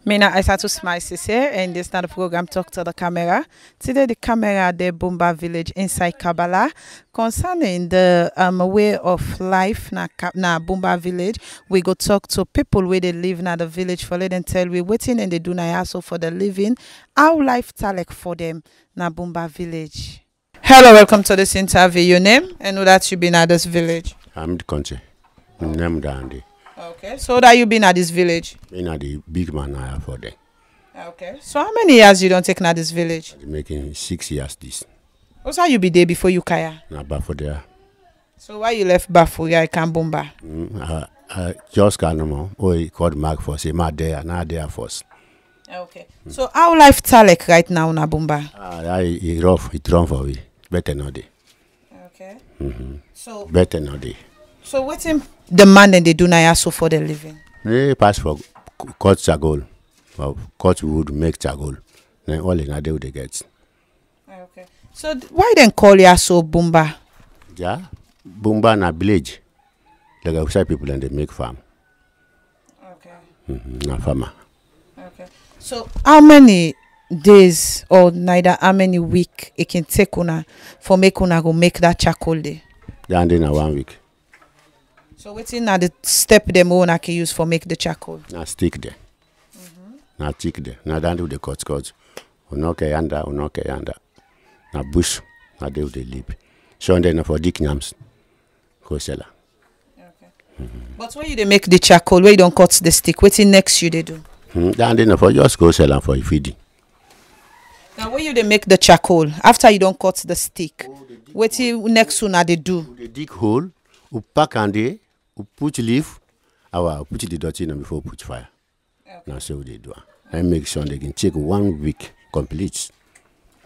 Mina Isatu Smile Sesay, and this not the program Talk to the Camera. Today the camera the Bomba Village inside Kabala concerning the way of life na Bomba Village. We go talk to people where they live na the village for let them tell we waiting and they do na also for the living. How life talk for them na Bomba Village. Hello, welcome to this interview. Your name and that you been at this village? I'm the country. Name Dandy. Okay, so that you been at this village? Been at the big man I have for them. Okay, so how many years you don't take na this village? I'm making 6 years this. What's how you be there before you kaya? Na Bafo there. So why you left Bafo? Yeah, I can't Bomba. I just can't know. Oh, he called Mark for say my there, not there first. Okay. So how life like right now na Bomba? He rough, he run for me. Better not day. Okay. So better not day. So what's him the man and they do na also for the living? They pass for cut chagol. Cut wood make chagol. Then all in a day they get. Okay. So why then call you so Bomba? Yeah. Bomba na village. Like outside people and they make farm. Okay. Na farmer. Okay. So how many days or neither how many week it can take una for make una go make that charcoal day? Then in a 1 week. So waiting na the step them una can use for make the charcoal? Na stick there. Na stick there. Na down do the cut. Unoke yanda. Na bush. Na do the leap. So then for dick yams. Go sell. Okay. But when you they make the charcoal, where you don't cut the stick, waiting next you they do? Then for just go sell and for feeding. Now when you they make the charcoal, after you don't cut the stick, waiting next una they do? They dig hole, we pack and they put leaf, put the dirty in before put fire. Okay. Now so they do. And make sure they can take 1 week complete.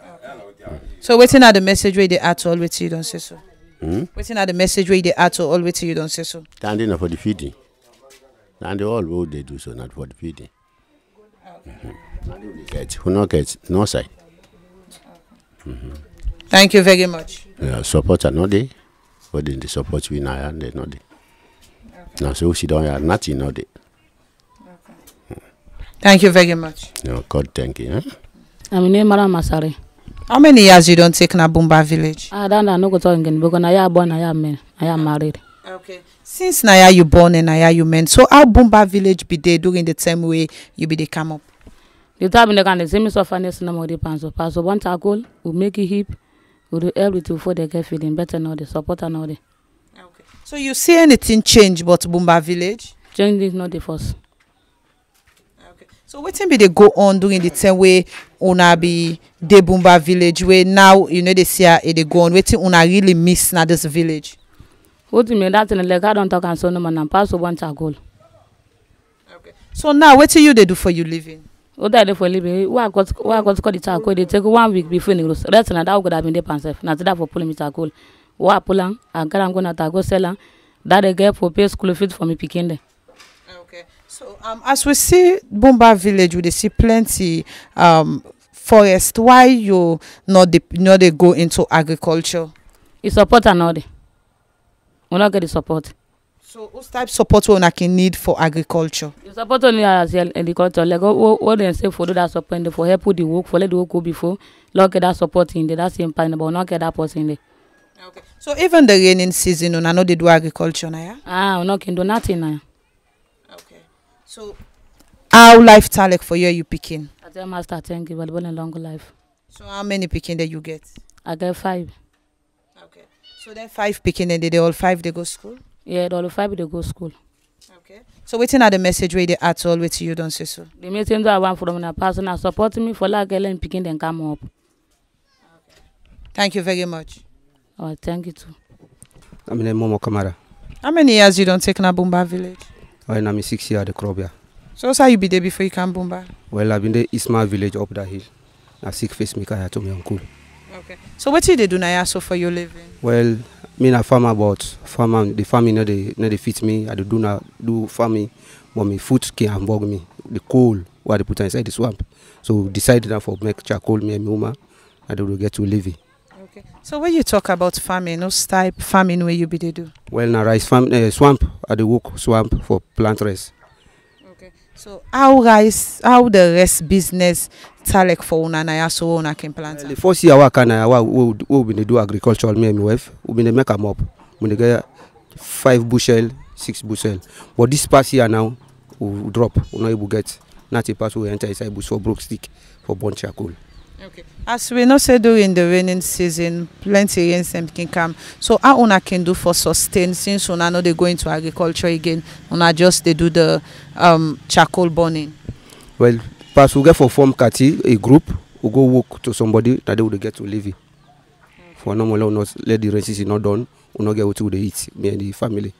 Okay. So waiting at the message where they at all wait till you don't say so. Waiting at the message where they at all wait till you don't say so. Standing for the feeding. And they all what they do so not for the feeding. Who not get no side. Thank you very much. Support are not there. But then the support we now and they not there. Now so she don't have nothing not there. Thank you very much. No, God thank you. I'm name Mara Masari. How many years you don't take na Bomba Village? I don't know go talk again because I am born, I am married. Okay. Since Naya you born and Naya you men, so how Bomba Village be there during the time way you be they come up? The time they can the same sufferness no more depends. Pass one tackle, we make it hip, we do everything before they get feeling better now. The support and all that. Okay. So you see anything change but Bomba Village? Change is not the first. Okay. So what time be they go on during the time way una be the Bomba Village where now you know they see they go on waiting una really miss na this village? What you mean that in like I don't talk and so no man and pass one tackle. Okay. So now what do you they do for you living? What I do for living? Why got the tackle? They take 1 week before they rest. That's another would have been the pansef. Not that for pulling me tackle. Why pulling? I'm gonna tackle seller. That they get for pay school fees for me picking there. Okay. So as we see Bomba Village, we see plenty forest. Why you not they go into agriculture? It's support another. We not get the support. So what type of support we can need for agriculture? The support only as agriculture. Like what they say for do that support for help with the work, for let the work go before. Not get that support in there. That's important, but not get that person in there. Okay. So even the raining season, I know they do agriculture now. Yeah? We not can do nothing now. Okay. So how life like for you picking? I tell master thank you, but a long life. So how many picking that you get? I get 5. Okay. So then 5 picking and they all 5 they go school? Yeah, all 5 they go school. Okay. So waiting at the message where they at all wait till you don't say so. The message I want from a person that support me for like girl and picking then come up. Okay. Thank you very much. Oh, thank you too. I'm in Momo Kamara. How many years you don't take na Bomba Village? I'm 6 years at the Krobia. So what's how you be there before you come Bomba? Well, I've been there Ismail Village up the hill. I sick face me to my uncle. Okay. So what do they do now so for your living? Well, me a farmer, but the farming no they fit me. I do farming, but my food can bug me. The coal what they put inside the swamp. So decided that for make charcoal me and my woman, I do get to live it. Okay. So when you talk about farming, what's type farming where you be they do? Well, now rice farm, swamp, I do work swamp for plant rice. Okay. So how the rest business talek for una na so una can plant? The first year we do agriculture, me and my wife, we make them up. We get 5 bushel, 6 bushel. But this past year now, we drop. We not able to get. Not a pass we enter inside bush for broke stick for burn charcoal. Okay. As we know, say during the raining season, plenty rains can come. So how una can do for sustain since una know they go into agriculture again? Una just they do the charcoal burning. Well, pass we get for form kati a group. We go work to somebody that they would get to live. For normal, not let the rain season not done. We not get what to eat. Me and the family.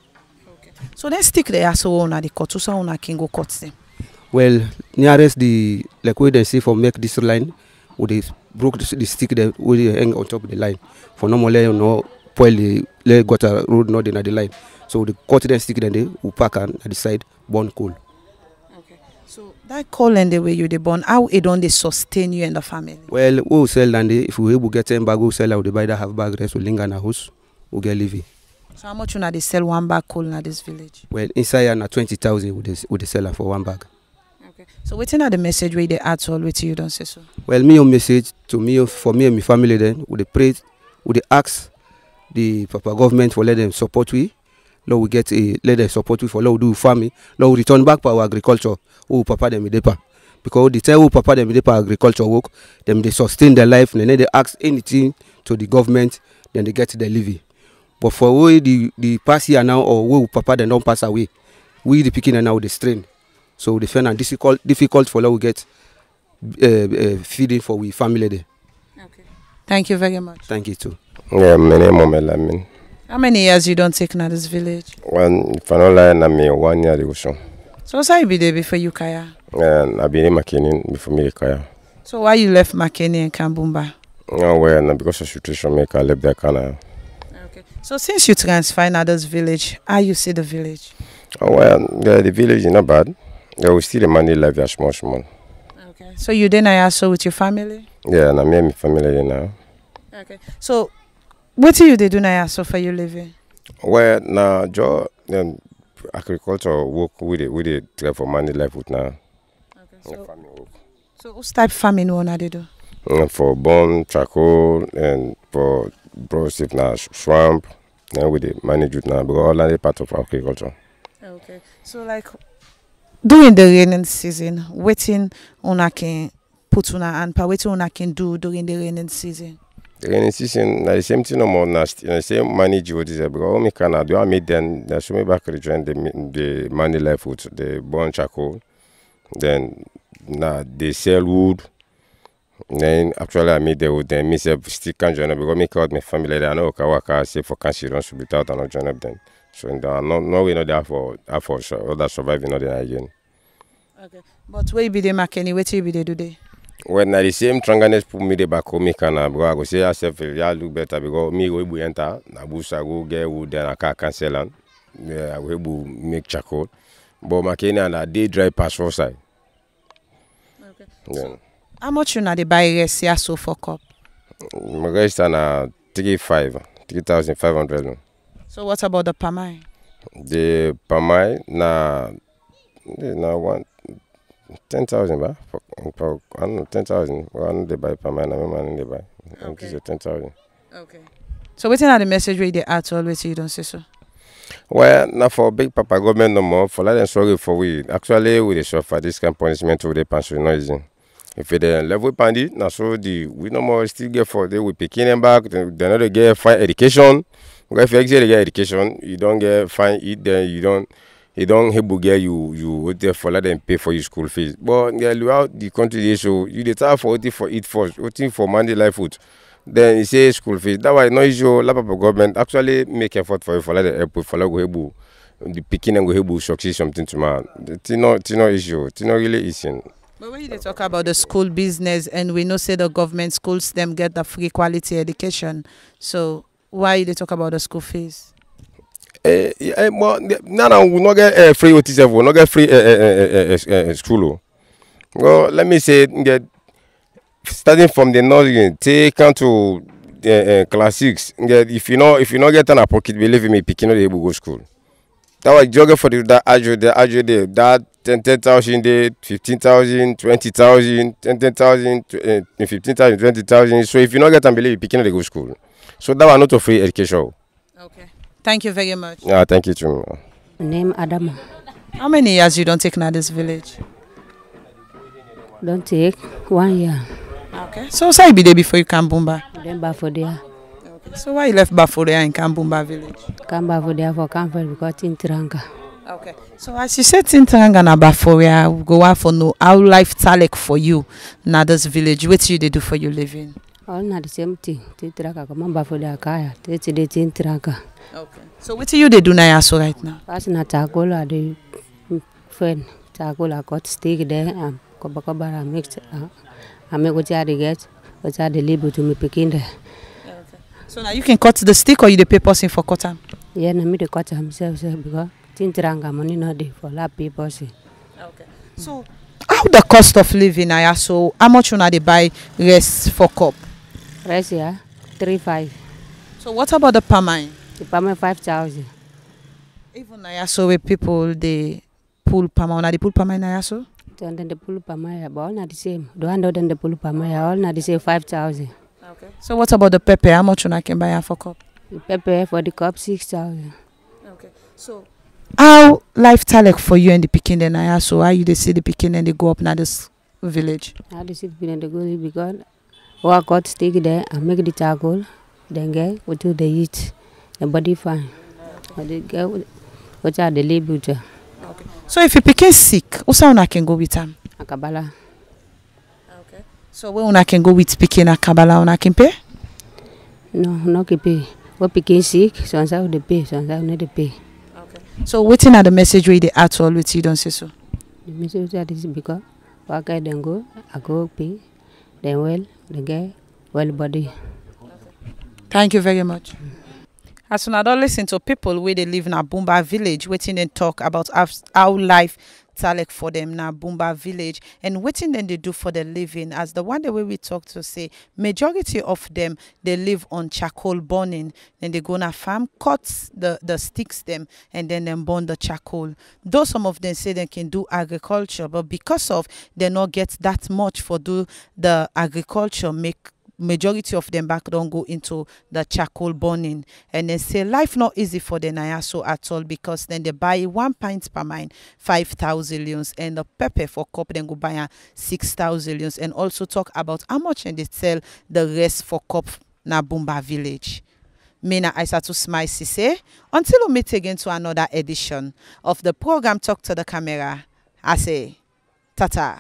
Okay. So then stick there so una the cut. So una can go cut them. Well, nearest the like where they say for make this line. They broke the stick there, we hang on top of the line. For normally, you know, spoil the gutter road not in the line. So the cut the stick then they will pack and at the side burn coal. Okay. So that coal and the way you they burn, how it don't they sustain you and the family? Well, we will sell and if we able get 10 bag, we sell out the buy that half bag rest will linger in a house, we get living. So how much they sell one bag coal in this village? Well, inside and 20,000 with the seller for 1 bag. So waiting at the message where they add to all with you don't say so. Well, me on message to me for me and my family then would they pray, would they ask the Papa government for let them support we. Lord we get a let them support we for Lord do farming. Lord we return back for our agriculture. Oh Papa them depa. Because the time Papa them depa agriculture work, them they sustain their life and then they ask anything to the government, then they get their living. But for we the past year now or we Papa them don't pass away, we the picking and now the strain. So they find it difficult for us to get feeding for we family there. Okay. Thank you very much. Thank you too. Yeah, my name is Lamin. How many years you don't take now this village? If I don't lie, I'm 1 year ago. So what's you be there before you kaya? I've been in Makeni before me kaya. So why you left Makeni and Kambumba? Oh well, because of situation, I left there kana. Okay. So since you transfer now this village, how you see the village? Oh well, the village is not bad. There will still money life as small. Okay. So you then also with your family? Yeah, and I'm my family now. Okay. So what do you do now so for you living? Well, now job agriculture work with it try for money life with now. Okay. So farming work. So what type of farming one they do? For bone, charcoal, and for brosif now swamp. Then we manage it now because all that is part of agriculture. Okay. So like during the raining season, waiting una can put una and waiting una can do during the raining season. The raining season, the same thing no more. The same manage what is there because me can do. I made then they show me back rejoin the money life with the burn charcoal. Then now they sell wood. Then actually I made the wood. Then me say still can't join up because me called my family. They know okay say for cancer don't should be out and not join up then. So no we know there for other surviving not there again. Okay. But where be the Makeni? What you be they do they? Well, now the same strangeness put me the back home me can because I go say yourself you look better because me go enter na bush I go get wood then I can cancel and I go make charcoal. But Makeni and a day dry pass outside. Okay. Yeah. So, how much you na the buy rest here so for cup? My rest na 3,500. So what about the pamai? The pamai na 10,000 ba? I don't know 10,000. I don't they buy pamai na my man they buy. Okay. 10,000. Okay. So waiting at the message where they add to always you don't say so. Well, now for big papa government no more. For let them sorry for we. Actually we dey suffer this kind of punishment to the pension noisy. If they level pandit, now so we no more still get for they we picking them back. They not get fine education. Because if you actually get education, you don't get fine eat then you don't able get you there for let them pay for your school fees. But yeah, throughout the country they show you the time for eat first, waiting for money life food. Then you say school fees. That why no issue. La papa government actually make effort for you for let them help for like go able the picking and go able succeed something to man. It's not issue. It's not really issue. But when you talk about the school business and we know say the government schools them get the free quality education, so why they talk about the school fees? Well, now we not get free OTC, we not get free school. Well, let me say get starting from the northern, take on to class 6. Get if you not get an pocket, believe me, picking not able to go school. That was jogger for that 10,000 there, 15,000, 20,000, 10,000, 15,000, 20,000. So if you not get and believe, you picking the go school. So that was not a free education. Okay. Thank you very much. Yeah, thank you too. My name Adama. How many years you don't take now this village? Don't take 1 year. Okay. So say be there before you come Bomba. Then Bafodia. Okay. So why you left Bafodia and come Bomba village? Come Bafodia for comfort because in Tiranga. Okay. So as you said in Tiranga na Bafodia, we go out for no how life talek for you na this village. What you they do for you living? All not the same thing. Tiranga come on Bafodia kaya. Today in Tiranga. Okay. So what you they do na yaso right now? As na Tagola the friend Tagola got steak there and Kabala mixed. I make what I get, what I deliver to me picking there. Okay. So now you can cut the stick or you the pay person for cotton? Yeah, na me the cut himself because Tintranga money not there for lap people. Okay. So how the cost of living na so how much una they buy rest for cup? Rest yeah, 3-5. So what about the permine? The payment 5,000. Even na so where people they pull permine, una they pull permine na so? And then the pull pamaya, but all not the same. The 100 and the pull pamaya, all not the same 5,000. Okay. So what about the pepper? How much una can buy for cup? The pepper for the cup 6,000. Okay. So how life talek for you and the Pekin then I so how you they see the Pekin and they go up now this village? I just sit in the goal because I got stick there and make the charcoal, then get what do they eat, the body fine. Or they get what are the label. Okay. So if you Pekin sick, also una can go with him? A Kabala. Okay. So when una can go with Pekin a Kabala una can pay? No, no can pay. What Pekin sick, so and so they pay, so and so not they pay. Okay. So waiting at the message where they at all with you don't say so? The message that is because what guy then go, I go pay, then well, the guy, well body. Thank you very much. As soon as I listen to people where they live in a Bomba village, waiting and talk about how life talek for them na Bomba village and waiting then they do for the living. As the one the way we talk to say, majority of them they live on charcoal burning. Then they go na farm, cut the sticks them and then burn the charcoal. Though some of them say they can do agriculture, but because of they not get that much for do the agriculture, make majority of them back don't go into the charcoal burning and they say life not easy for the Nayaso at all because then they buy 1 pint per mine 5,000 leons and the pepper for cup then go buy 6,000 leons and also talk about how much and they sell the rest for cup na Bomba village. Me na Isatu Smile Sesay. Until we meet again to another edition of the program Talk to the Camera, I say tata.